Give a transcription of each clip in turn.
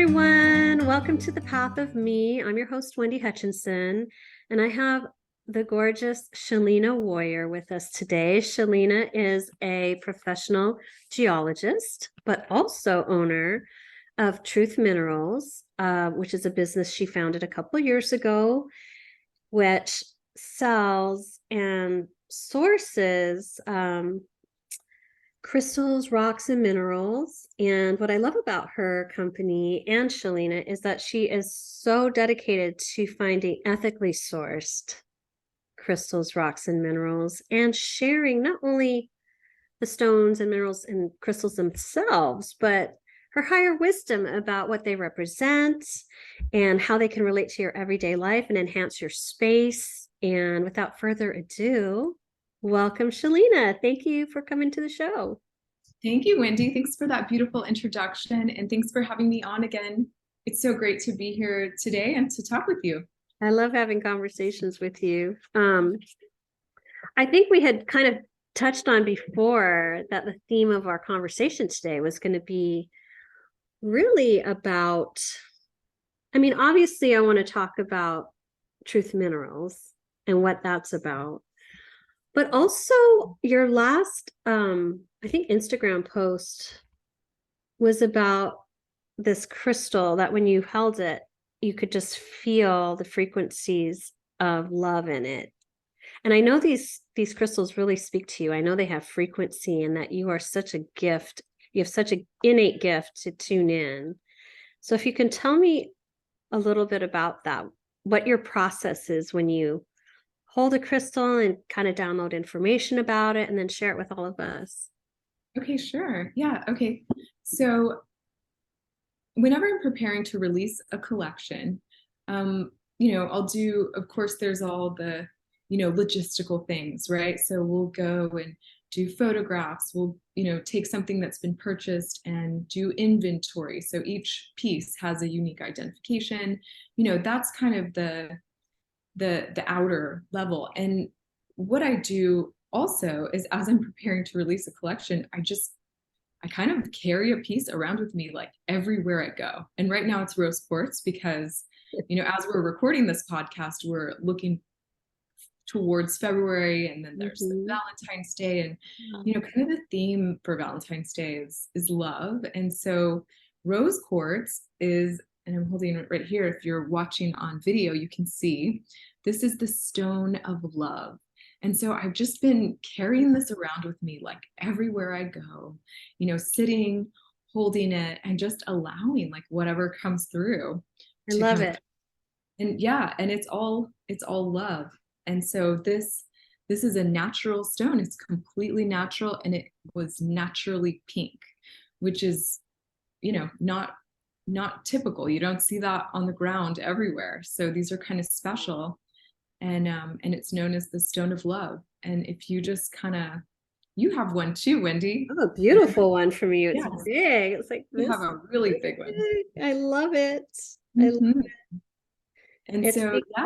everyone. Welcome to The Path of Me. I'm your host, Wendy Hutchinson, and I have the gorgeous Shalina Warrior with us today. Shalina is a professional geologist, but also owner of Truth Minerals, which is a business she founded a couple years ago, which sells and sources crystals, rocks, and minerals. And what I love about her company and Shalina is that she is so dedicated to finding ethically sourced crystals, rocks, and minerals, and sharing not only the stones and minerals and crystals themselves, but her higher wisdom about what they represent and how they can relate to your everyday life and enhance your space. And without further ado, welcome, Shalina. Thank you for coming to the show. Thank you, Wendy. Thanks for that beautiful introduction, and thanks for having me on again. It's so great to be here today and to talk with you. I love having conversations with you. I think we had kind of touched on before that the theme of our conversation today was going to be really about, obviously I want to talk about Truth Minerals and what that's about. But also your last, I think Instagram post was about this crystal that when you held it, you could just feel the frequencies of love in it. And I know these crystals really speak to you. I know they have frequency and that you are such a gift. You have such an innate gift to tune in. So if you can tell me a little bit about that, what your process is when you hold a crystal and kind of download information about it and then share it with all of us. Okay, sure. Yeah, okay. So whenever I'm preparing to release a collection, I'll do, of course, there's all the, logistical things, right? So we'll go and do photographs. We'll, take something that's been purchased and do inventory. So each piece has a unique identification. That's kind of the outer level. And what I do also is, as I'm preparing to release a collection, I kind of carry a piece around with me like everywhere I go. And right now it's rose quartz because, as we're recording this podcast, we're looking towards February, and then there's the Valentine's Day, and kind of the theme for Valentine's Day is love. And so rose quartz is, and I'm holding it right here, if you're watching on video you can see, this is the stone of love. And so I've just been carrying this around with me like everywhere I go, sitting, holding it, and just allowing like whatever comes through. I love it. And yeah, and it's all love. And so this is a natural stone. It's completely natural, and it was naturally pink, which is, not typical. You don't see that on the ground everywhere. So these are kind of special. And it's known as the stone of love. And if you just kind of, you have one too, Wendy. Oh, a beautiful one from you. It's yes. Big. It's like this. You have a really big one. I love it. I love it. And so, yeah,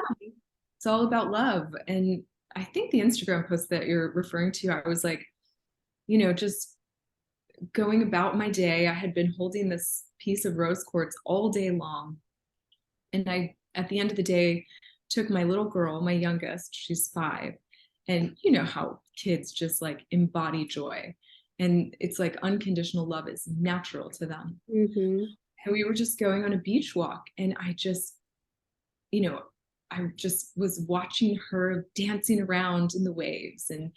it's all about love. And I think the Instagram post that you're referring to, I was like, just going about my day. I had been holding this piece of rose quartz all day long. And I, at the end of the day, took my little girl, my youngest, she's 5. And you know how kids just like embody joy. And it's like unconditional love is natural to them. And we were just going on a beach walk, and I just was watching her dancing around in the waves and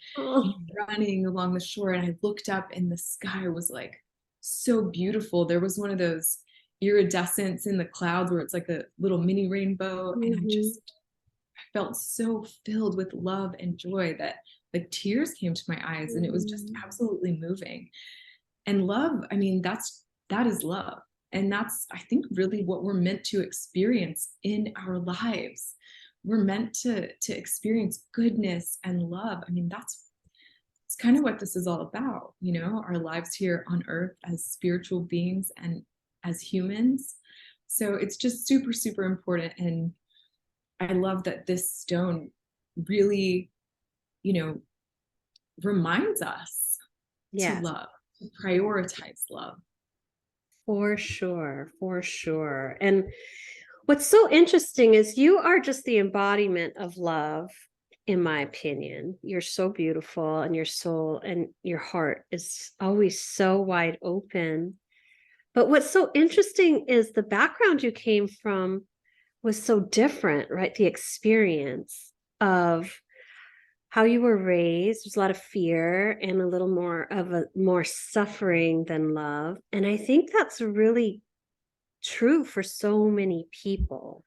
running along the shore. And I looked up, and the sky was like so beautiful. There was one of those iridescence in the clouds where it's like a little mini rainbow. And I felt so filled with love and joy that like tears came to my eyes, and it was just absolutely moving. And love, that is love. And that's, I think, really what we're meant to experience in our lives. We're meant to experience goodness and love. It's kind of what this is all about, our lives here on earth as spiritual beings and as humans. So it's just super, super important. And I love that this stone really, reminds us to love, to prioritize love. For sure, for sure. And what's so interesting is you are just the embodiment of love, in my opinion. You're so beautiful, and your soul and your heart is always so wide open. But what's so interesting is the background you came from was so different, right? The experience of how you were raised. There's a lot of fear and a little more suffering than love. And I think that's really true for so many people,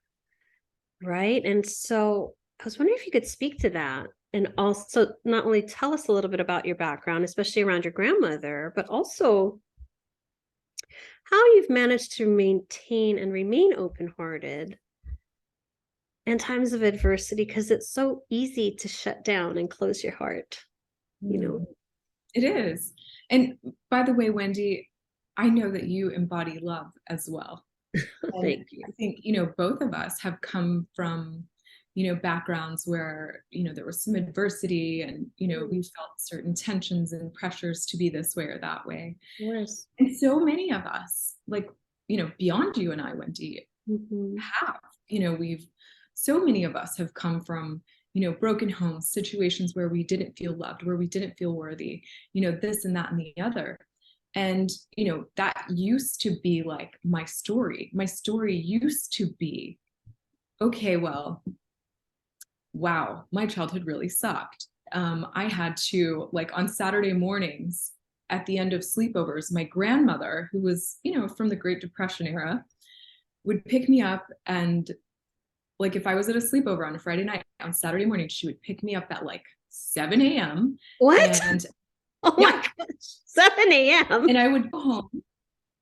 right? And so I was wondering if you could speak to that, and also not only tell us a little bit about your background, especially around your grandmother, but also how you've managed to maintain and remain open-hearted in times of adversity, because it's so easy to shut down and close your heart, you know. It is. And by the way, Wendy, I know that you embody love as well. Thank you. I think, both of us have come from, backgrounds where, there was some adversity and, we felt certain tensions and pressures to be this way or that way. Yes. And so many of us, like, beyond you and I, Wendy, have, so many of us have come from, broken homes, situations where we didn't feel loved, where we didn't feel worthy, this and that and the other. And, that used to be like my story. My story used to be, okay, well, wow, my childhood really sucked. I had to, like, on Saturday mornings at the end of sleepovers, my grandmother, who was, from the Great Depression era, would pick me up. And like, if I was at a sleepover on a Friday night, on Saturday morning, she would pick me up at like 7 a.m. What? And oh my gosh, 7 a.m. And I would go home.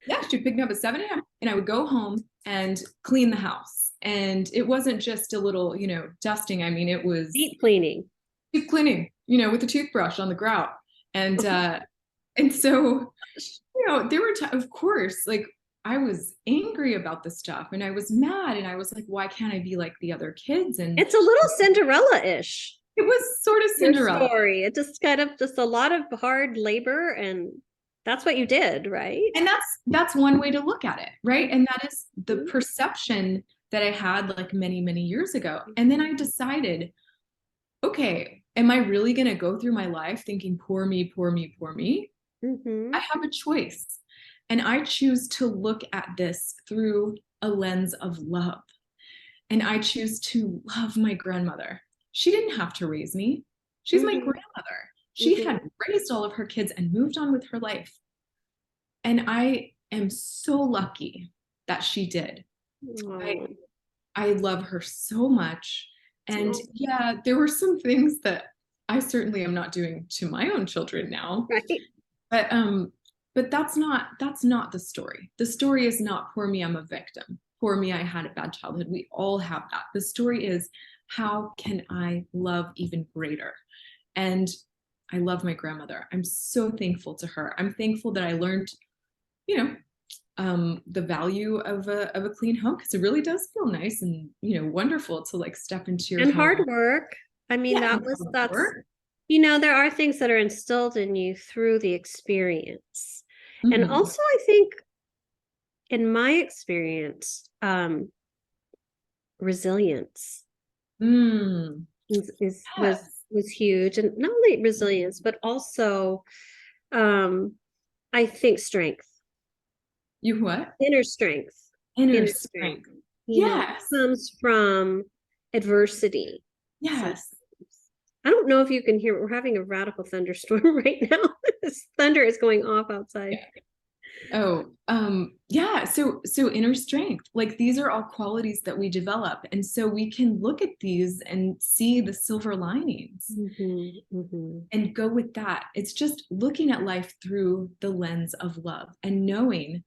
Yeah, she'd pick me up at 7 a.m. and I would go home and clean the house. And it wasn't just a little, dusting. I mean, it was deep cleaning. Deep cleaning, with a toothbrush on the grout. And so, there were of course, like, I was angry about the stuff and I was mad and I was like, why can't I be like the other kids? And it's a little Cinderella-ish. It was sort of Cinderella story. It just kind of just a lot of hard labor, and that's what you did, right? And that's one way to look at it, right? And that is the perception that I had like many, many years ago. And then I decided, okay, am I really going to go through my life thinking, poor me, poor me, poor me? I have a choice. And I choose to look at this through a lens of love. And I choose to love my grandmother. She didn't have to raise me. She's my grandmother. She had raised all of her kids and moved on with her life. And I am so lucky that she did. I love her so much. And yeah, there were some things that I certainly am not doing to my own children now. Right. But that's not the story. The story is not, poor me, I'm a victim. Poor me, I had a bad childhood. We all have that. The story is, how can I love even greater? And I love my grandmother. I'm so thankful to her. I'm thankful that I learned, the value of a clean home, because it really does feel nice and, wonderful to like step into your and home. hard work. I mean, that's work. There are things that are instilled in you through the experience. And also, I think in my experience, resilience was huge. And not only resilience, but also I think strength. You what? Inner strength. Inner strength. Yes. Comes from adversity. Yes. I don't know if you can hear, but we're having a radical thunderstorm right now. This thunder is going off outside. Yeah. So inner strength, like, these are all qualities that we develop. And so we can look at these and see the silver linings and go with that. It's just looking at life through the lens of love and knowing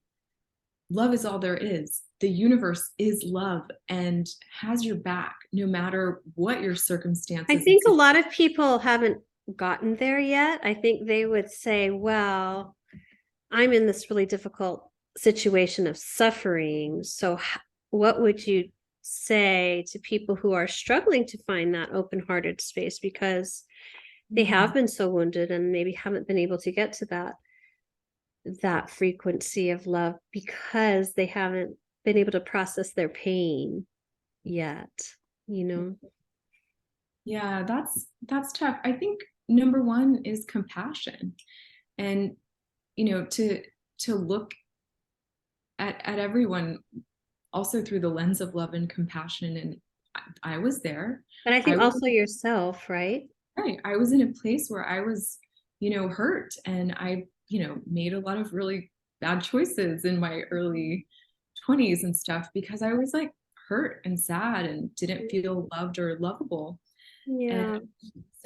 love is all there is. The universe is love and has your back no matter what your circumstances. I think a lot of people haven't gotten there yet. I think they would say, well, I'm in this really difficult situation of suffering. So what would you say to people who are struggling to find that open-hearted space because they have been so wounded and maybe haven't been able to get to that? that frequency of love because they haven't been able to process their pain yet, you know? Yeah, that's tough. I think number one is compassion. And to look at everyone also through the lens of love and compassion. And I was there. But I I think was also yourself, right? right. I was in a place where I was, hurt, and I, made a lot of really bad choices in my early 20s and stuff because I was like hurt and sad and didn't feel loved or lovable. And Yeah, so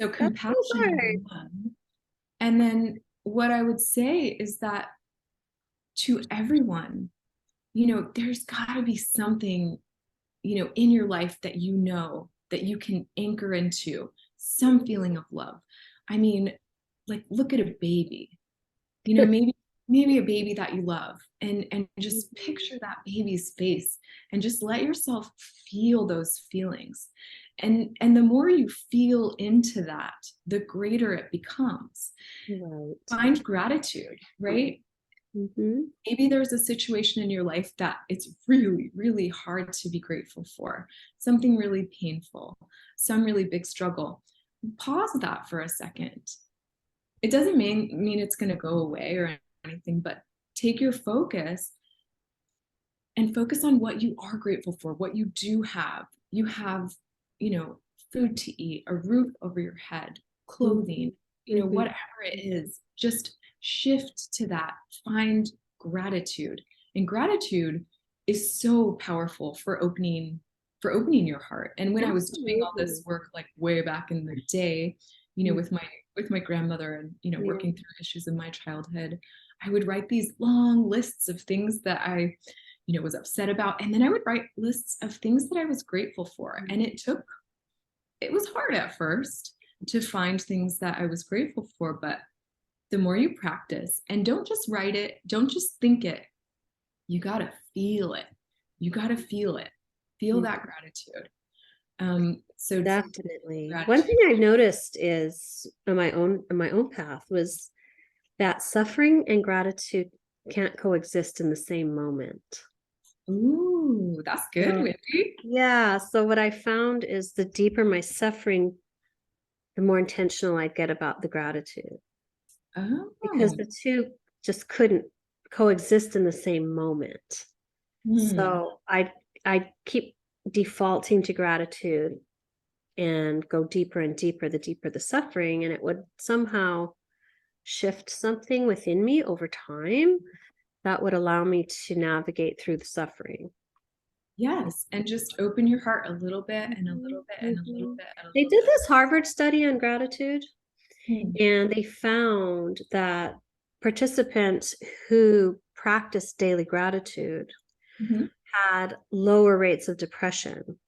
that's so compassion number hard. one. And then what I would say is that to everyone, there's got to be something, in your life that that you can anchor into some feeling of love. I mean, like look at a baby, maybe a baby that you love, and just picture that baby's face and just let yourself feel those feelings. And the more you feel into that, the greater it becomes. Right. Find gratitude, right? Mm-hmm. Maybe there's a situation in your life that it's really, really hard to be grateful for, something really painful, some really big struggle. Pause that for a second. It doesn't mean it's going to go away or anything, but take your focus and focus on what you are grateful for, what you do have. You have, food to eat, a roof over your head, clothing, Mm-hmm. whatever it is, just shift to that. Find gratitude. And gratitude is so powerful for opening your heart. And when I was doing all this work like way back in the day, with my grandmother and working through issues in my childhood, I would write these long lists of things that I was upset about. And then I would write lists of things that I was grateful for. And it was hard at first to find things that I was grateful for, but the more you practice, and don't just write it, don't just think it, you got to feel it. You got to feel it. Feel that gratitude. So Definitely. gratitude. One thing I've noticed is on my own path was that suffering and gratitude can't coexist in the same moment. Ooh, that's good, So, Wendy. yeah. So what I found is the deeper my suffering, the more intentional I get about the gratitude. Because Oh. the two just couldn't coexist in the same moment. So I keep defaulting to gratitude and go deeper and deeper, the deeper the suffering, and it would somehow shift something within me over time that would allow me to navigate through the suffering. Yes, and just open your heart a little bit and a little bit and a little bit and a They little did bit. this Harvard study on gratitude, Hmm. and they found that participants who practiced daily gratitude Mhm. had lower rates of depression.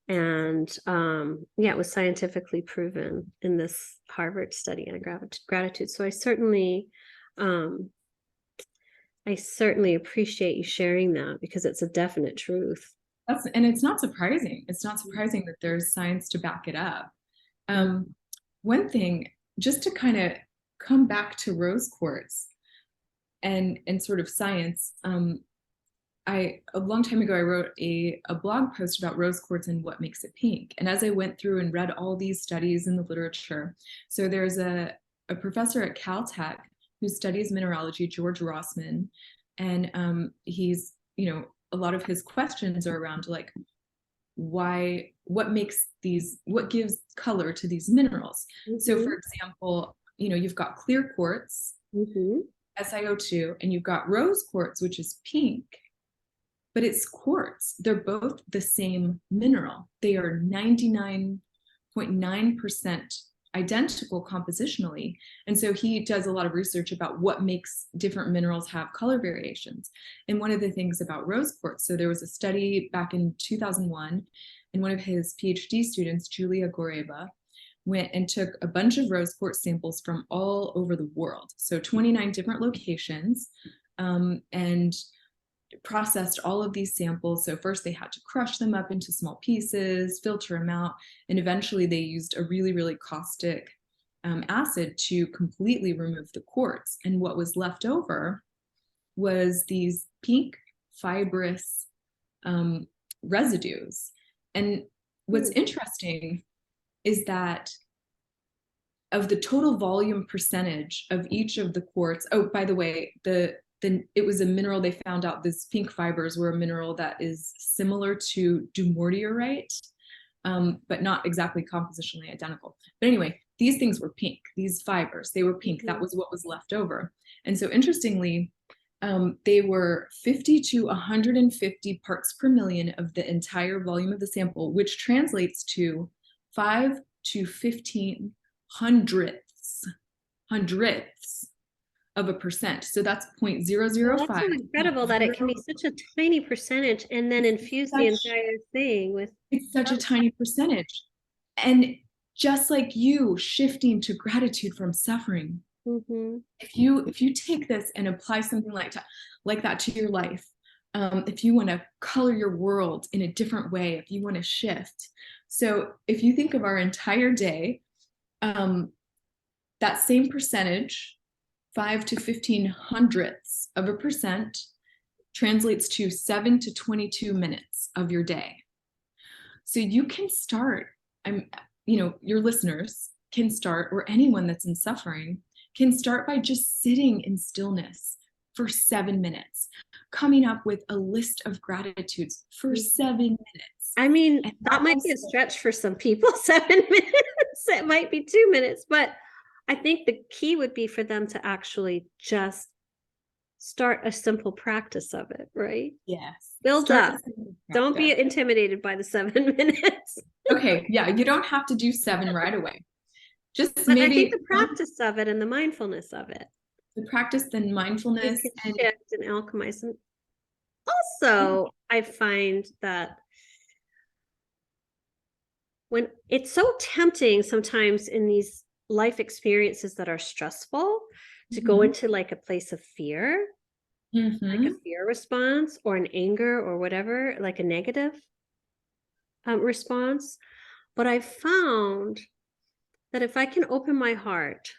And yeah, it was scientifically proven in this Harvard study on gratitude. So um, I certainly appreciate you sharing that because it's a definite truth. And it's not surprising. It's not surprising that there's science to back it up. Yeah. One thing, just to kind of come back to rose quartz and sort of science, a long time ago I wrote a blog post about rose quartz and what makes it pink. And as I went through and read all these studies in the literature, so there's a professor at Caltech who studies mineralogy, George Rossman, and he's a lot of his questions are around like what gives color to these minerals. So for example, you've got clear quartz, SiO2, and you've got rose quartz, which is pink, but it's quartz. They're both the same mineral. They are 99.9% identical compositionally. And so he does a lot of research about what makes different minerals have color variations. And one of the things about rose quartz, so there was a study back in 2001, and one of his PhD students, Julia Goreba, went and took a bunch of rose quartz samples from all over the world. So 29 different locations, and processed all of these samples. So first they had to crush them up into small pieces, filter them out, and eventually they used a really, really caustic acid to completely remove the quartz. And what was left over was these pink fibrous residues. And what's interesting is that of the total volume percentage of each of the quartz, oh, by the way, it was a mineral they found out, these pink fibers were a mineral that is similar to dumortierite, but not exactly compositionally identical. But anyway, these things were pink, these fibers, they were pink. That was what was left over. And so interestingly, they were 50 to 150 parts per million of the entire volume of the sample, which translates to 5 to 15 hundredths of a percent. So that's 0.005. That's so incredible that it can be such a tiny percentage and then infuse the entire thing with. It's such a tiny percentage. And just like you shifting to gratitude from suffering, if you take this and apply something like that to your life, if you want to color your world in a different way, if you want to shift. So if you think of our entire day, that same percentage, 5 to 15 hundredths of a percent, translates to 7 to 22 minutes of your day. So you can start, your listeners can start, or anyone that's in suffering can start by just sitting in stillness for 7 minutes, coming up with a list of gratitudes for 7 minutes. I mean, that might be a stretch for some people, 7 minutes. It might be 2 minutes, but I think the key would be for them to actually just start a simple practice of it, right? Yes. Build up. Don't be intimidated by the 7 minutes. Okay. Yeah. You don't have to do 7 right away. Just but maybe I think the practice of it and the mindfulness of it. The practice, then mindfulness, and shift and alchemize. And also, I find that when it's so tempting sometimes in these life experiences that are stressful to go into like a place of fear, like a fear response or an anger or whatever, like a negative response. But I found that if I can open my heart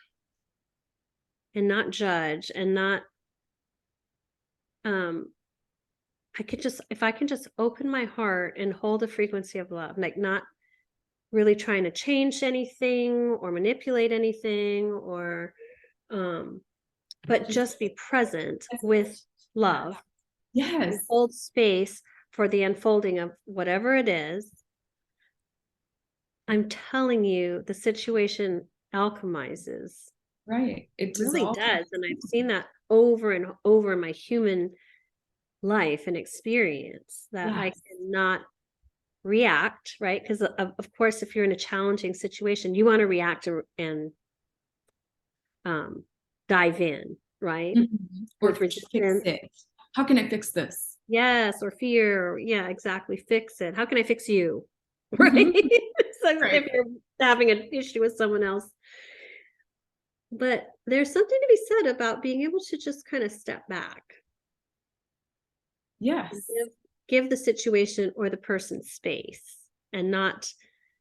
and not judge and not, if I can just open my heart and hold a frequency of love, like not really trying to change anything or manipulate anything or, but just be present with love. Yes. Hold space for the unfolding of whatever it is. I'm telling you, the situation alchemizes. Right. It really does. And I've seen that over and over in my human life and experience, that I cannot react, right? Because of course, if you're in a challenging situation, you want to react and dive in, right? Or fix it. How can I fix this? Yes, or fear. Yeah, exactly. Fix it. How can I fix you? Right? So if you're having an issue with someone else. But there's something to be said about being able to just kind of step back. Yes. Give the situation or the person space and not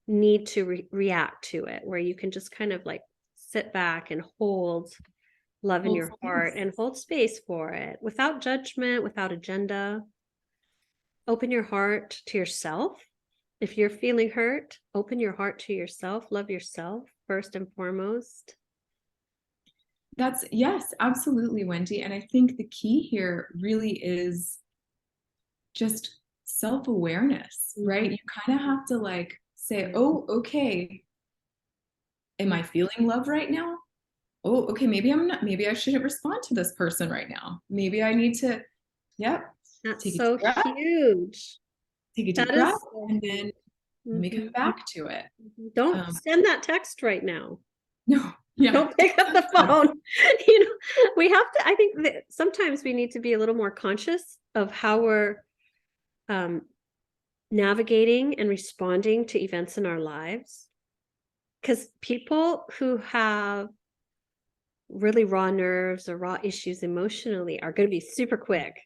need to react to it, where you can just kind of like sit back and hold love in your heart and hold space for it without judgment, without agenda. Open your heart to yourself. If you're feeling hurt, open your heart to yourself. Love yourself first and foremost. Yes, absolutely, Wendy. And I think the key here really is just self-awareness, right? You kind of have to like say, oh, okay, am I feeling love right now? Oh, okay, maybe I'm not, maybe I shouldn't respond to this person right now. Maybe I need to, That's so huge. Take a deep breath and then let me come back to it. Don't send that text right now. No. Yeah. Don't pick up the phone. We have to, I think that sometimes we need to be a little more conscious of how we're navigating and responding to events in our lives. Because people who have really raw nerves or raw issues emotionally are going to be super quick.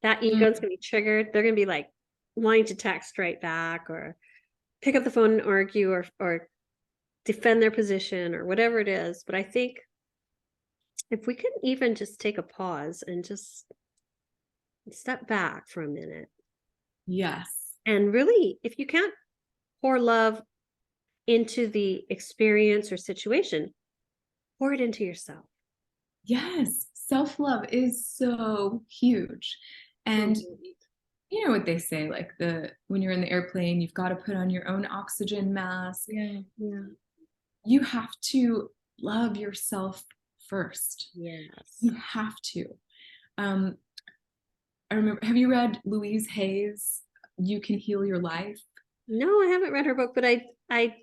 That ego is going to be triggered. They're going to be like wanting to text right back or pick up the phone and argue or defend their position or whatever it is. But I think if we can even just take a pause and just Step back for a minute. Yes. And really, if you can't pour love into the experience or situation, pour it into yourself. Yes. Self-love is so huge. And you know what they say, like when you're in the airplane, you've got to put on your own oxygen mask. Yeah. You have to love yourself first. Yes. You have to. I remember, have you read Louise Hay's You Can Heal Your Life? No, I haven't read her book, but I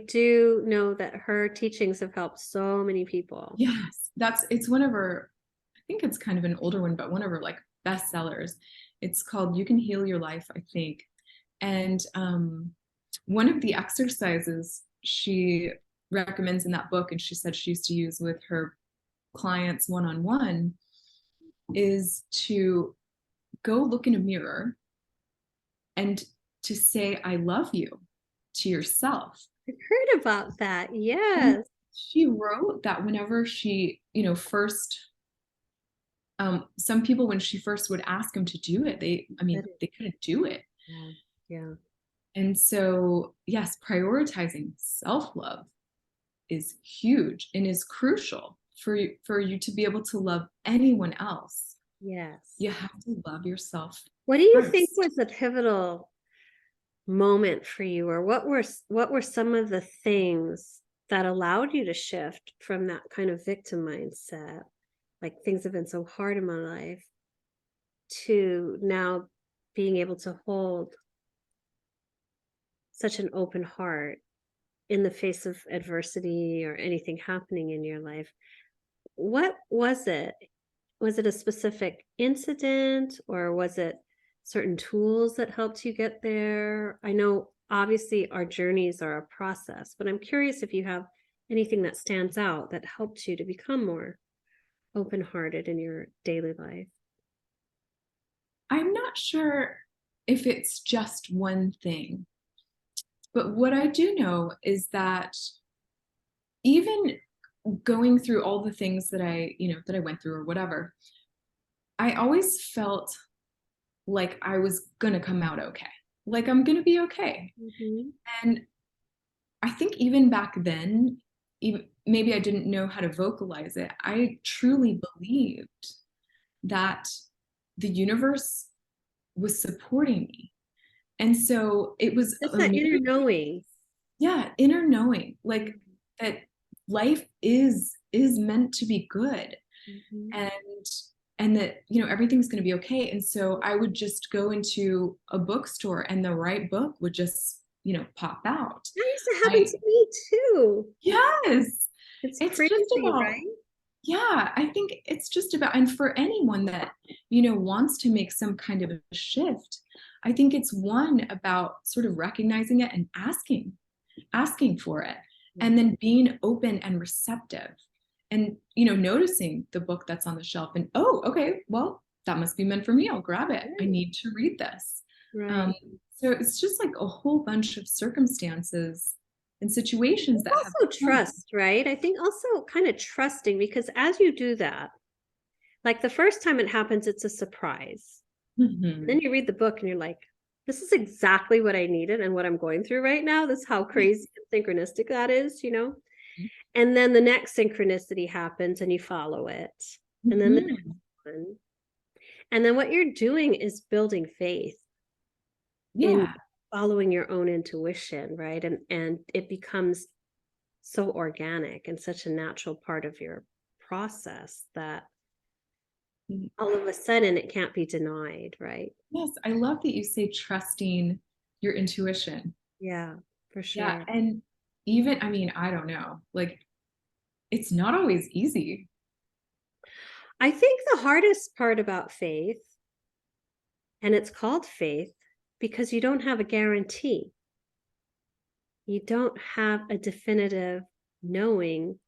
do know that her teachings have helped so many people. Yes, it's one of her, I think it's kind of an older one, but one of her like bestsellers. It's called You Can Heal Your Life, I think. And one of the exercises she recommends in that book, and she said she used to use with her clients one-on-one, is to go look in a mirror and to say, I love you to yourself. I've heard about that. Yes. And she wrote that whenever she, first, some people, when she first would ask them to do it, they couldn't do it. Yeah. And so, yes, prioritizing self-love is huge and is crucial for you to be able to love anyone else. Yes. You have to love yourself. What do you first. think was the pivotal moment for you, or what were some of the things that allowed you to shift from that kind of victim mindset, like things have been so hard in my life, to now being able to hold such an open heart in the face of adversity or anything happening in your life? What was it? Was it a specific incident, or was it certain tools that helped you get there? I know obviously our journeys are a process, but I'm curious if you have anything that stands out that helped you to become more open-hearted in your daily life. I'm not sure if it's just one thing, but what I do know is that even going through all the things that I went through or whatever, I always felt like I was going to come out okay. Like I'm going to be okay. Mm-hmm. And I think even back then, even maybe I didn't know how to vocalize it. I truly believed that the universe was supporting me. And so it was It's that inner knowing. Yeah, inner knowing, like that life is meant to be good. Mm-hmm. And that everything's going to be okay. And so I would just go into a bookstore and the right book would just pop out. That used to happen to me too. Yes, It's just crazy, about, right? yeah, I think it's just about, and for anyone that wants to make some kind of a shift, I think it's one about sort of recognizing it and asking for it, and then being open and receptive, and noticing the book that's on the shelf and, oh, okay, well, that must be meant for me, I'll grab it. I need to read this. Right. So it's just like a whole bunch of circumstances and situations that have Also trust, right? I think also kind of trusting, because as you do that, like the first time it happens, it's a surprise. Mhm. Then you read the book and you're like, this is exactly what I needed and what I'm going through right now. This is how crazy and synchronistic that is, And then the next synchronicity happens and you follow it. And then the next one. And then what you're doing is building faith in Yeah. following your own intuition, right? And it becomes so organic and such a natural part of your process that all of a sudden it can't be denied, right? Yes, I love that you say trusting your intuition. Yeah, for Yeah, sure. and even, I mean, I don't know, like it's not always easy. I think the hardest part about faith, and it's called faith because you don't have a guarantee. You don't have a definitive knowing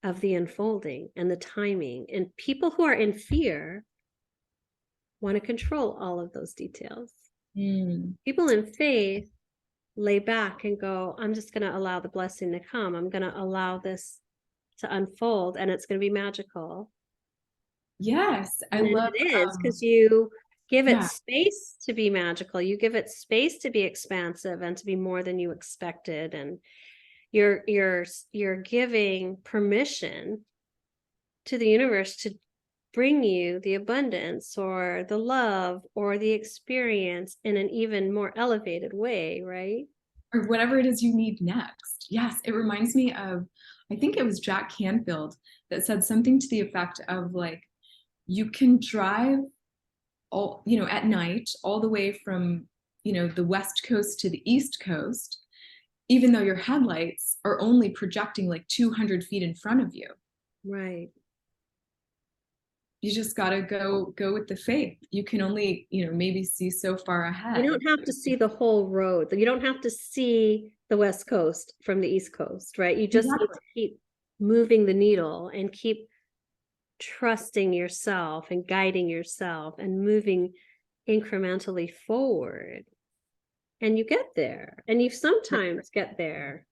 of the unfolding and the timing. And people who are in fear want to control all of those details. People in faith lay back and go, I'm just going to allow the blessing to come. I'm going to allow this to unfold and it's going to be magical. Yes, I And love it is, because you give it Yeah. space to be magical. You give it space to be expansive and to be more than you expected. And you're giving permission to the universe to bring you the abundance or the love or the experience in an even more elevated way, right? Or whatever it is you need next. Yes, it reminds me of, I think it was Jack Canfield that said something to the effect of like, you can drive all, at night, all the way from, the West Coast to the East Coast, even though your headlights are only projecting like 200 feet in front of you. Right. You just got to go with the faith. You can only, maybe see so far ahead. You don't have to see the whole road. You don't have to see the West Coast from the East Coast, right? You just need to keep moving the needle and keep trusting yourself and guiding yourself and moving incrementally forward. And you get there. And you sometimes get there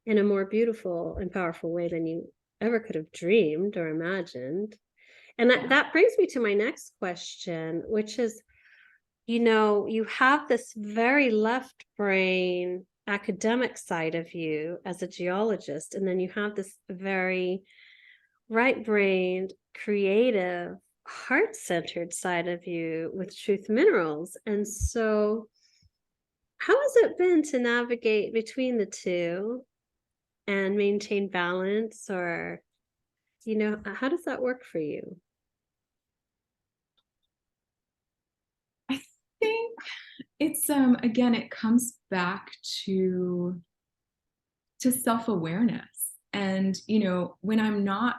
in a more beautiful and powerful way than you ever could have dreamed or imagined. And that brings me to my next question, which is, you have this very left brain academic side of you as a geologist, and then you have this very right-brained, creative, heart-centered side of you with Truth Minerals. And so how has it been to navigate between the two and maintain balance, or, how does that work for you? I think it's again, it comes back to self-awareness. And when I'm not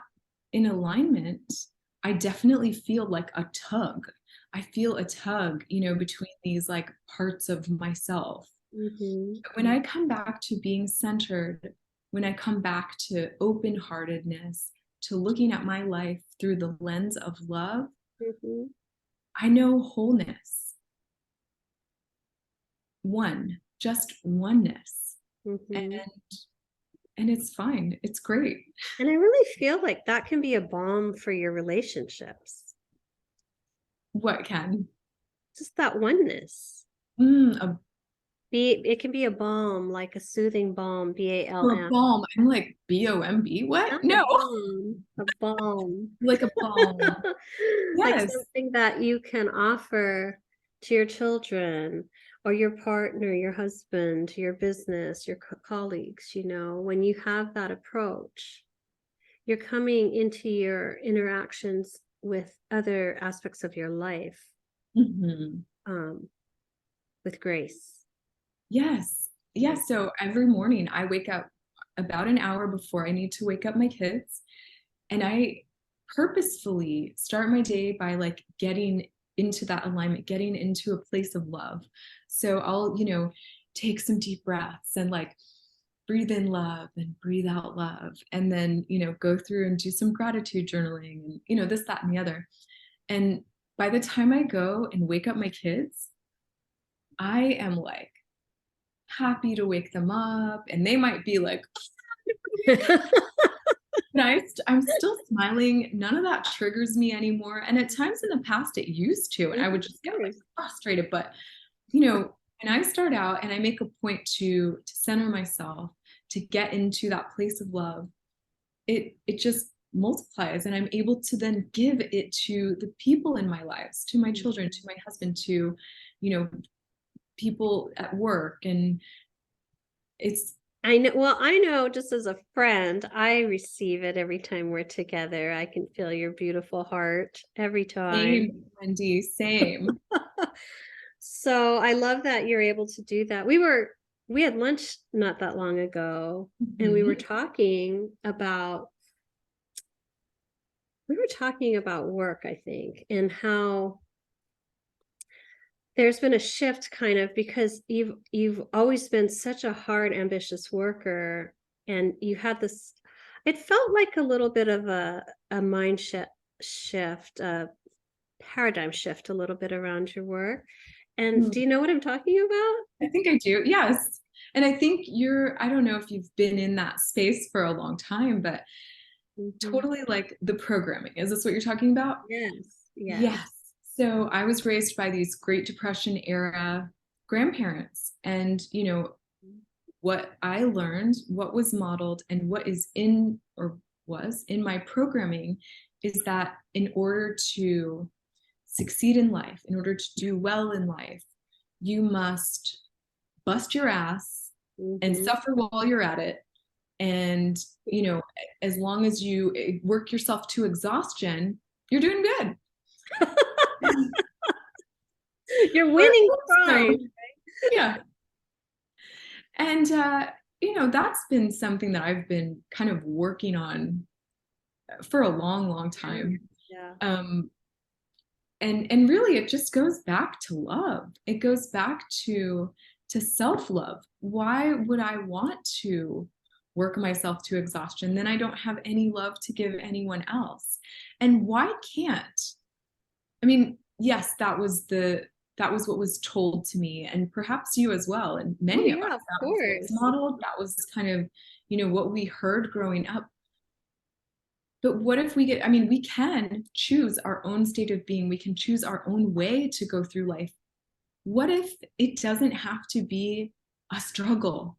in alignment, I definitely feel like a tug. I feel a tug, between these like parts of myself. Mm-hmm. When I come back to being centered, when I come back to open-heartedness, to looking at my life through the lens of love, Mm-hmm. I know wholeness. Just oneness. Mm-hmm. And it's fine. It's great. And I really feel like that can be a balm for your relationships. What can? Just that oneness. A It can be a balm, like a soothing balm, or BALM. balm. I'm like BOMB. What? No. A balm. Like a balm. Like Yes. something that you can offer to your children or your partner, your husband, your business, your colleagues. When you have that approach, you're coming into your interactions with other aspects of your life with grace. Yes. Yes. So every morning I wake up about an hour before I need to wake up my kids. And I purposefully start my day by like getting into that alignment, getting into a place of love. So I'll, take some deep breaths and like breathe in love and breathe out love. And then, go through and do some gratitude journaling and, this, that, and the other. And by the time I go and wake up my kids, I am like happy to wake them up. And they might be like, but I'm still smiling. None of that triggers me anymore. And at times in the past, it used to, and I would just get like frustrated. But, when I start out and I make a point to center myself, to get into that place of love, it just multiplies, and I'm able to then give it to the people in my lives, to my children, to my husband, to, people at work. And I know just as a friend, I receive it every time we're together. I can feel your beautiful heart every time. Same, Wendy, same. So I love that you're able to do that. We had lunch not that long ago, and we were talking about work, I think, and how there's been a shift kind of, because you've always been such a hard, ambitious worker, and you had this, it felt like a little bit of a mind shift, a paradigm shift a little bit around your work. And do you know what I'm talking about? I think I do. Yes. And I think I don't know if you've been in that space for a long time, but totally like the programming. Is this what you're talking about? Yes. Yes. So I was raised by these Great Depression era grandparents, and what I learned, what was modeled, and what is in or was in my programming is that in order to succeed in life, in order to do well in life, you must bust your ass and Mhm. suffer while you're at it. And, as long as you work yourself to exhaustion, you're doing good. You're winning the So, prize. yeah. And, that's been something that I've been kind of working on for a long, long time. Yeah. Um, and really it just goes back to love. It goes back to self-love. Why would I want to work myself to exhaustion? Then I don't have any love to give anyone else. And why can't? I mean, yes, that was what was told to me, and perhaps you as well, and Oh many of us, yeah, of that was what was course. modeled, that was kind of, what we heard growing up. But what if we can choose our own state of being, we can choose our own way to go through life. What if it doesn't have to be a struggle?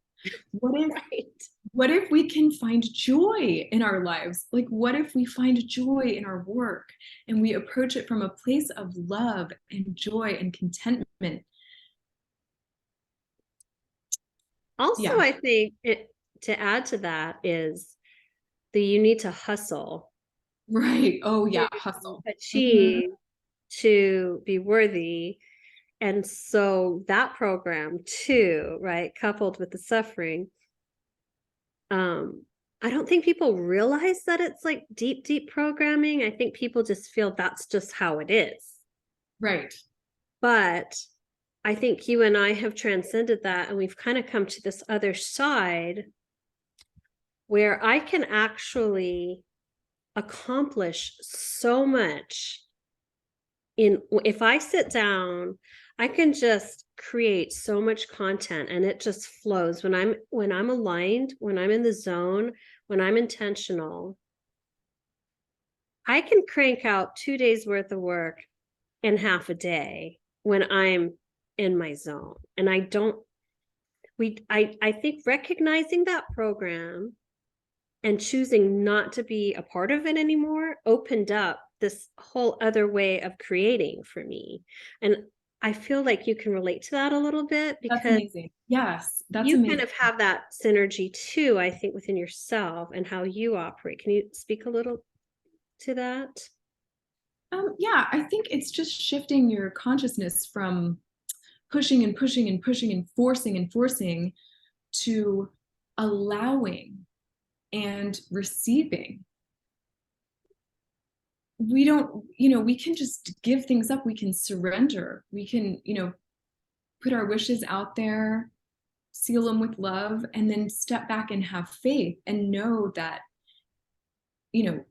What if Right. what if we can find joy in our lives? Like, what if we find joy in our work and we approach it from a place of love and joy and contentment? Also, Yeah, I think to add to that is that you need to hustle right. Oh, to yeah, hustle. Mhm. achieve, to be worthy. And so that program too, right, coupled with the suffering, um, I don't think people realize that it's like deep, deep programming. I think people just feel that's just how it is. Right. But I think you and I have transcended that and we've kind of come to this other side where I can actually accomplish so much in if I sit down, I can just create so much content and it just flows when I'm aligned, when I'm in the zone, when I'm intentional. I can crank out 2 days worth of work in half a day when I'm in my zone. And I don't I think recognizing that program and choosing not to be a part of it anymore opened up this whole other way of creating for me. And I feel like you can relate to that a little bit That's because amazing. Yes, that's you kind amazing. of have that synergy too, I think, within yourself and how you operate. Can you speak a little to that? Yeah, I think it's just shifting your consciousness from pushing and pushing and pushing and forcing to allowing and receiving. We don't, we can just give things up. We can surrender. We can, put our wishes out there, seal them with love, and then step back and have faith and know that, you know,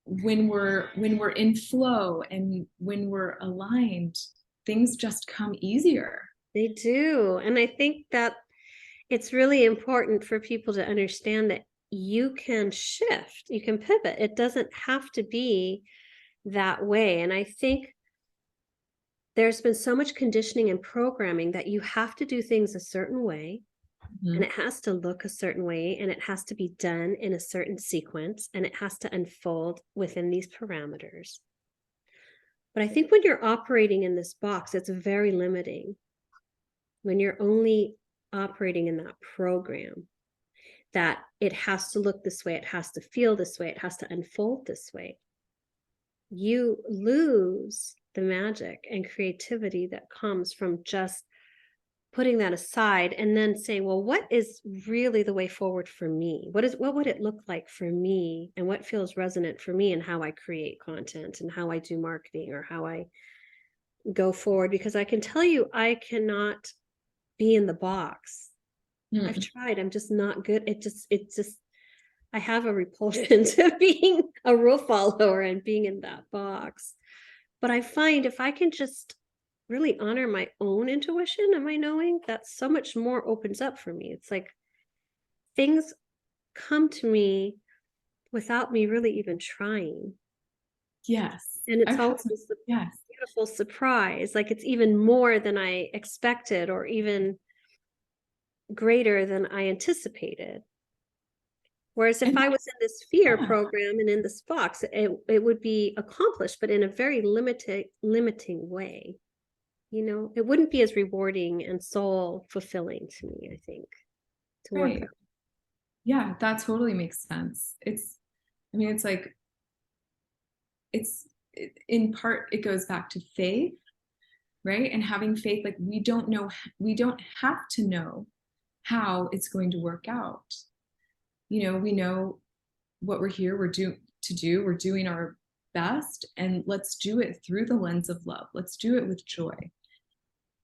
when we're in flow and when we're aligned, things just come easier. They do. And I think that it's really important for people to understand that you can shift, you can pivot. It doesn't have to be that way. And I think there's been so much conditioning and programming that you have to do things a certain way and Mhm. it has to look a certain way and it has to be done in a certain sequence and it has to unfold within these parameters. But I think when you're operating in this box, it's very limiting. When you're only operating in that program, that it has to look this way, it has to feel this way, it has to unfold this way, you lose the magic and creativity that comes from just putting that aside and then saying, well, what is really the way forward for me? What would it look like for me and what feels resonant for me and how I create content and how I do marketing or how I go forward? Because I can tell you I cannot be in the box. I've Mm. tried. I'm just not good. It just I have a repulsion to being a rule follower and being in that box. But I find if I can just really honor my own intuition and my knowing, that so much more opens up for me. It's like things come to me without me really even trying. Yes, And it's I've had always some. the Yes. beautiful surprise. Like it's even more than I expected, or even greater than I anticipated. Whereas if And I was in this fear yeah. program and in this box, it would be accomplished, but in a very limiting way. You know, it wouldn't be as rewarding and soul fulfilling to me, I think, to work Right. that. Yeah, that totally makes sense. I mean, it's like, in part, it goes back to faith, right? And having faith, like we don't have to know how it's going to work out. You know, we know what we're here, we're doing our best, and let's do it through the lens of love. Let's do it with joy.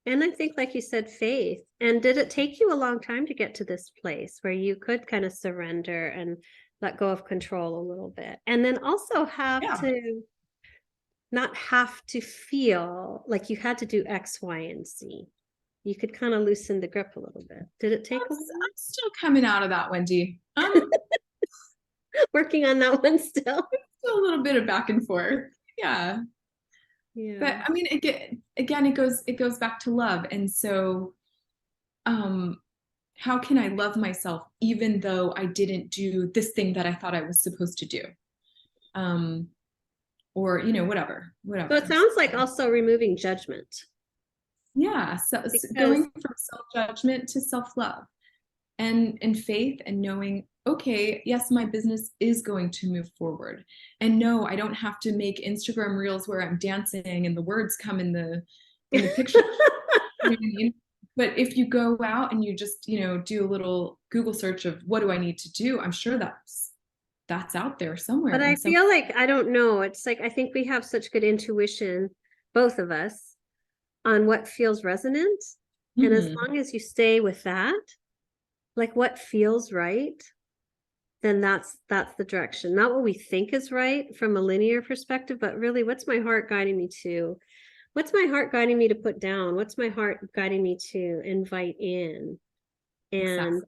And I think, like you said, faith. And did it take you a long time to get to this place where you could kind of surrender and let go of control a little bit? And then also have Yeah. to not have to feel like you had to do X, Y, and Z. You could kind of loosen the grip a little bit. Did it take I'm still coming out of that, Wendy. I'm working on that one still? still a little bit of back and forth. Yeah. Yeah. But I mean, again, it goes back to love. And so, how can I love myself even though I didn't do this thing that I thought I was supposed to do? Or, you know, whatever. So it sounds like also removing judgment. Yeah. So Because going from self-judgment to self-love and faith, and knowing, okay, yes, my business is going to move forward. And no, I don't have to make Instagram reels where I'm dancing and the words come in the picture. You know what I mean? But if you go out and you just, you know, do a little Google search of what do I need to do, I'm sure that's out there somewhere. But I feel like, I don't know, it's like I think we have such good intuition, both of us, on what feels resonant. And as long as you stay with that, like what feels right, then that's the direction. Not what we think is right from a linear perspective, but really what's my heart guiding me to? What's my heart guiding me to put down? What's my heart guiding me to invite in? And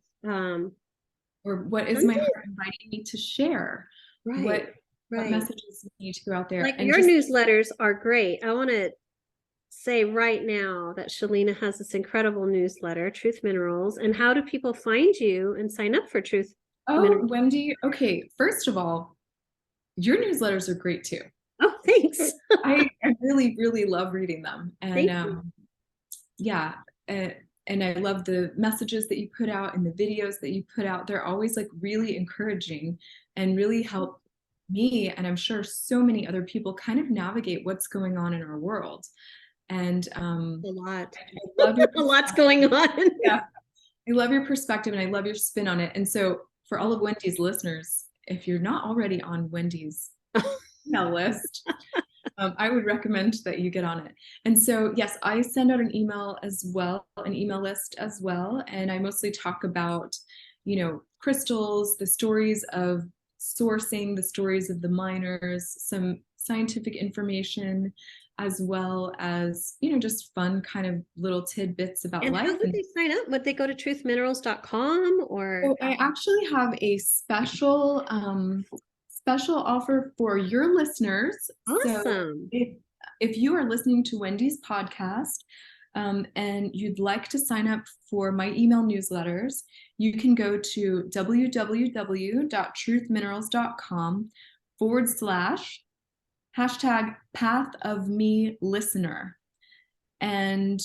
or what is my heart inviting me to share? right, what messages need to go out there? Like and your just, newsletters are great. I want to say right now that Shalina has this incredible newsletter, Truth Minerals. And how do people find you and sign up for Truth Minerals? Wendy, okay, first of all, your newsletters are great too. Oh, thanks. I really, really love reading them. And yeah, and I love the messages that you put out and the videos that you put out. They're always like really encouraging and really help me, and I'm sure so many other people, kind of navigate what's going on in our world. And a lot. I love your a lot's going on. Yeah, I love your perspective and I love your spin on it. And so for all of Wendy's listeners, if you're not already on Wendy's email list, I would recommend that you get on it. And so, yes, I send out an email list as well. And I mostly talk about, you know, crystals, the stories of sourcing, the stories of the miners, some scientific information, as well as, you know, just fun kind of little tidbits about and life. how would they sign up? Would they go to truthminerals.com or? So I actually have a special offer for your listeners. Awesome. So if you are listening to Wendy's podcast and you'd like to sign up for my email newsletters, you can go to www.truthminerals.com/# path of me listener. And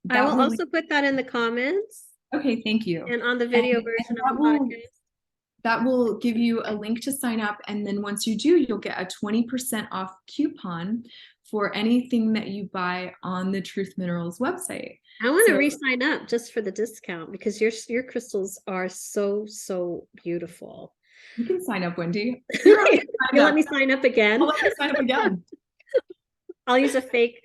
I will also put that in the comments. Okay, thank you. And on the video version of the podcast. That will give you a link to sign up. And then once you do, you'll get a 20% off coupon for anything that you buy on the Truth Minerals website. I want to re-sign up just for the discount because your crystals are so beautiful. You can sign up, Wendy. You let me sign up again? I'll let you sign up again. I'll use a fake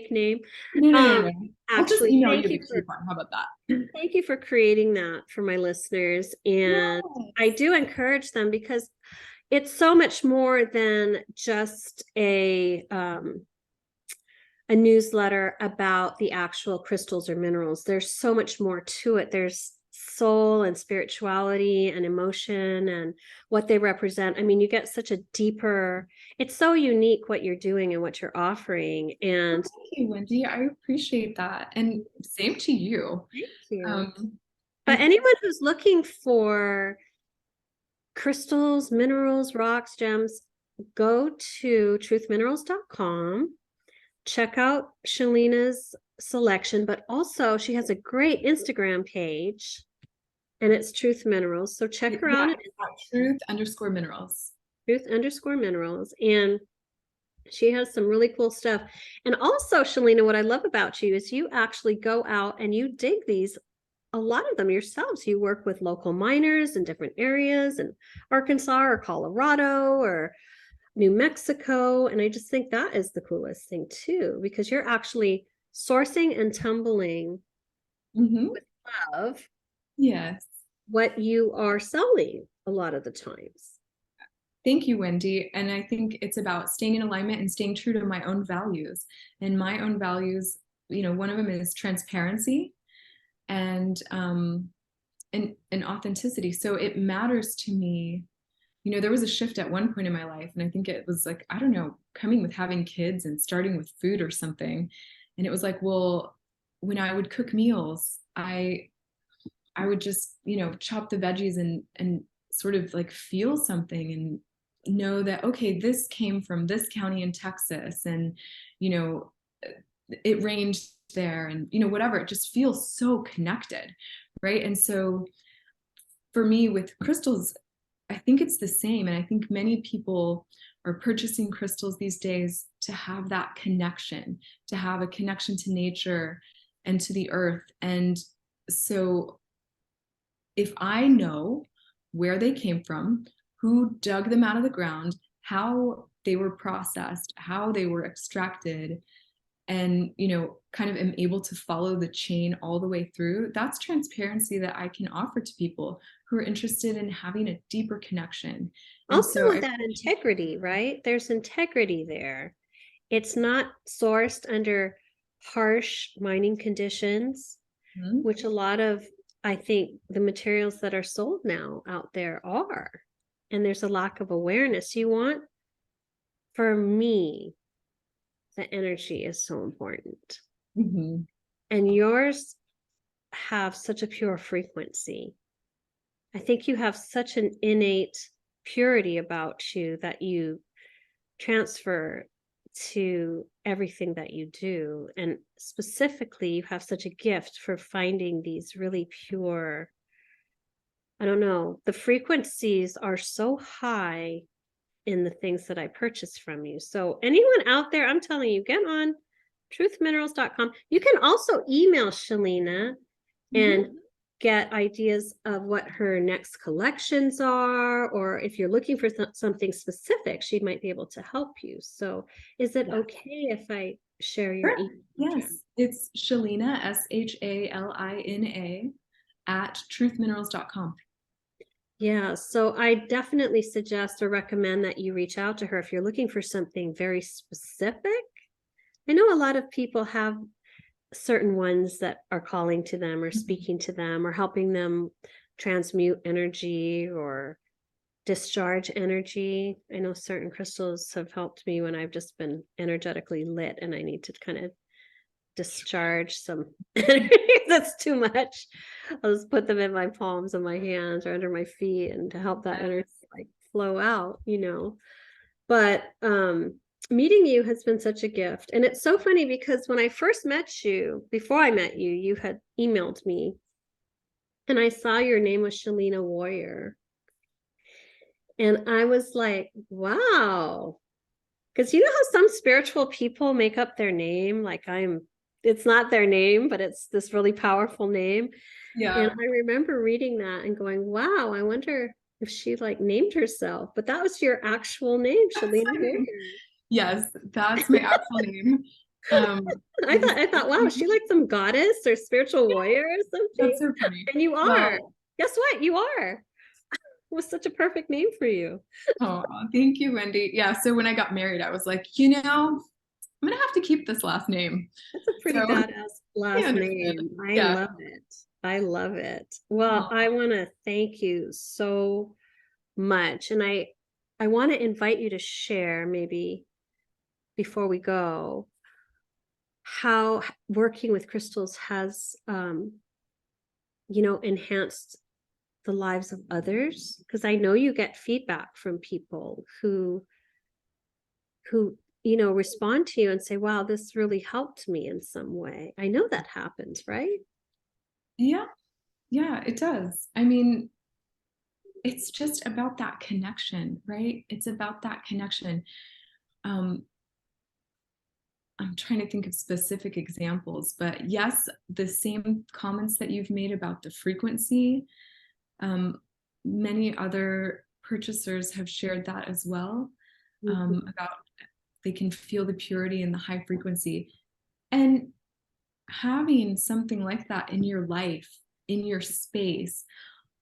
name. No. I'll just Actually, email you the coupon. How about that? Thank you for creating that for my listeners. And I do encourage them because it's so much more than just a newsletter about the actual crystals or minerals. There's so much more to it. There's soul and spirituality and emotion and what they represent. I mean, you get such a deeper, it's so unique what you're doing and what you're offering. And Thank you, Wendy. I appreciate that. And same to you. thank you. I But anyone who's looking for crystals, minerals, rocks, gems, go to truthminerals.com. Check out Shalina's selection, but also she has a great Instagram page and it's Truth Minerals. So check her out at truth_minerals. Truth_minerals. And she has some really cool stuff. And also, Shalina, what I love about you is you actually go out and you dig these, a lot of them yourselves. You work with local miners in different areas in Arkansas or Colorado or New Mexico. And I just think that is the coolest thing too, because you're actually sourcing and tumbling with love. Yes. What you are selling a lot of the times. Thank you, Wendy. And I think it's about staying in alignment and staying true to my own values. And my own values, one of them is transparency and authenticity. So it matters to me. There was a shift at one point in my life, and I think it was like, I don't know, coming with having kids and starting with food or something. And it was like, well, when I would cook meals, I would just, chop the veggies and sort of like feel something and know that, okay, this came from this county in Texas, and, it rained there, and, whatever, it just feels so connected. Right. And so for me with crystals, I think it's the same. And I think many people are purchasing crystals these days to have that connection, to have a connection to nature and to the earth. And so if I know where they came from, who dug them out of the ground, how they were processed, how they were extracted, and, kind of am able to follow the chain all the way through, that's transparency that I can offer to people who are interested in having a deeper connection. And also so with that integrity, right? There's integrity there. It's not sourced under harsh mining conditions, which a lot of, I think, the materials that are sold now out there are. And there's a lack of awareness. For me, the energy is so important. And yours have such a pure frequency. I think you have such an innate purity about you that you transfer to everything that you do. And specifically, you have such a gift for finding these really pure, I don't know, the frequencies are so high in the things that I purchase from you. So anyone out there, I'm telling you, get on truthminerals.com. You can also email Shalina and get ideas of what her next collections are, or if you're looking for something specific, she might be able to help you. So is it okay if I share your email? Yes, it's Shalina, Shalina, at truthminerals.com. Yeah, so I definitely suggest or recommend that you reach out to her if you're looking for something very specific. I know a lot of people have certain ones that are calling to them or speaking to them or helping them transmute energy or discharge energy. I know certain crystals have helped me when I've just been energetically lit and I need to kind of discharge some energy that's too much. I'll just put them in my palms of my hands or under my feet and to help that energy like flow out, But meeting you has been such a gift. And it's so funny because when I first met you, before I met you, you had emailed me and I saw your name was Shalina Warrior. And I was like, wow. Because you know how some spiritual people make up their name? Like it's not their name, but it's this really powerful name. Yeah. And I remember reading that and going, wow, I wonder if she like named herself, but that was your actual name, Shalina Warrior. Yes, that's my actual name. I thought, wow, is she like some goddess or spiritual warrior or something? That's so funny. And you are. Well, guess what? You are. It was such a perfect name for you. Oh, thank you, Wendy. Yeah, so when I got married, I was like, I'm gonna have to keep this last name. That's a pretty badass last name. I love it. I love it. Well, I want to thank you so much. And I want to invite you to share, maybe before we go, how working with crystals has enhanced the lives of others, because I know you get feedback from people who respond to you and say, wow, this really helped me in some way. I know that happens, right? Yeah, yeah, it does. I mean, it's just about that connection, right? It's about that connection. I'm trying to think of specific examples, but yes, the same comments that you've made about the frequency, many other purchasers have shared that as well, about they can feel the purity and the high frequency. And having something like that in your life, in your space,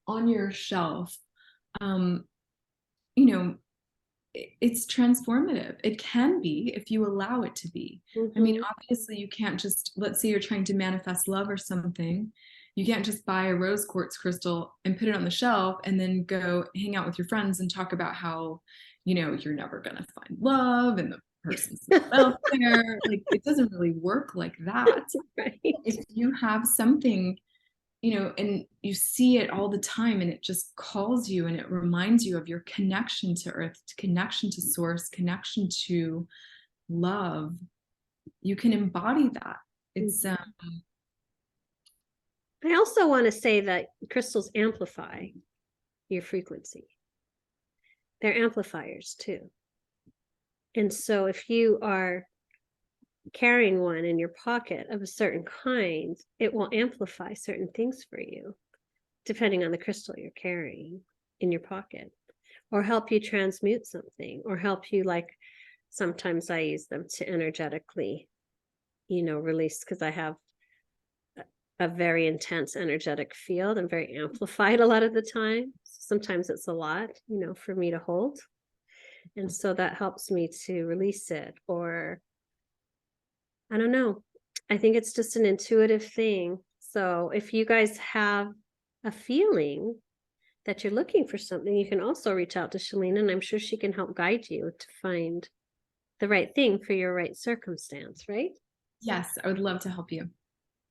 on your shelf, it's transformative. It can be if you allow it to be. I mean, obviously you can't just, let's say you're trying to manifest love or something. You can't just buy a rose quartz crystal and put it on the shelf and then go hang out with your friends and talk about how, you're never going to find love and the person's out there. Like, it doesn't really work like that. Right. If you have something, and you see it all the time and it just calls you and it reminds you of your connection to earth, connection to source, connection to love, you can embody that. It's I also want to say that crystals amplify your frequency. They're amplifiers too. And so if you are carrying one in your pocket of a certain kind, it will amplify certain things for you, depending on the crystal you're carrying in your pocket, or help you transmute something, or help you, like, sometimes I use them to energetically, release, because I have a very intense energetic field. I'm very amplified a lot of the time. Sometimes it's a lot, for me to hold. And so that helps me to release it. Or I don't know. I think it's just an intuitive thing. So if you guys have a feeling that you're looking for something, you can also reach out to Shalina, and I'm sure she can help guide you to find the right thing for your right circumstance, right? Yes, I would love to help you.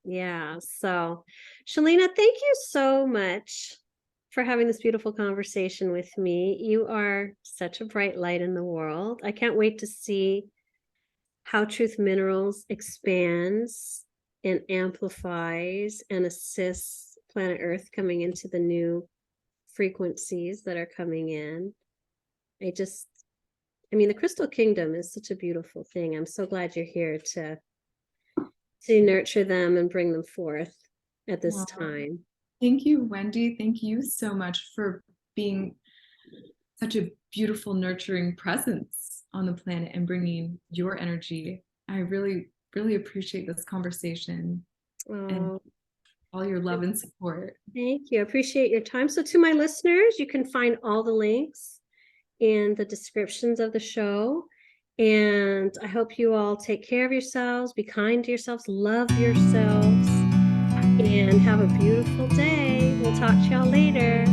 Yeah. So Shalina, thank you so much for having this beautiful conversation with me. You are such a bright light in the world. I can't wait to see how Truth Minerals expands and amplifies and assists planet Earth coming into the new frequencies that are coming in. The Crystal Kingdom is such a beautiful thing. I'm so glad you're here to nurture them and bring them forth at this time. Thank you, Wendy. Thank you so much for being such a beautiful, nurturing presence on the planet and bringing your energy. I really, really appreciate this conversation and all your love and support. Thank you. I appreciate your time. So to my listeners, you can find all the links in the descriptions of the show. And I hope you all take care of yourselves, be kind to yourselves, love yourselves, and have a beautiful day. We'll talk to y'all later.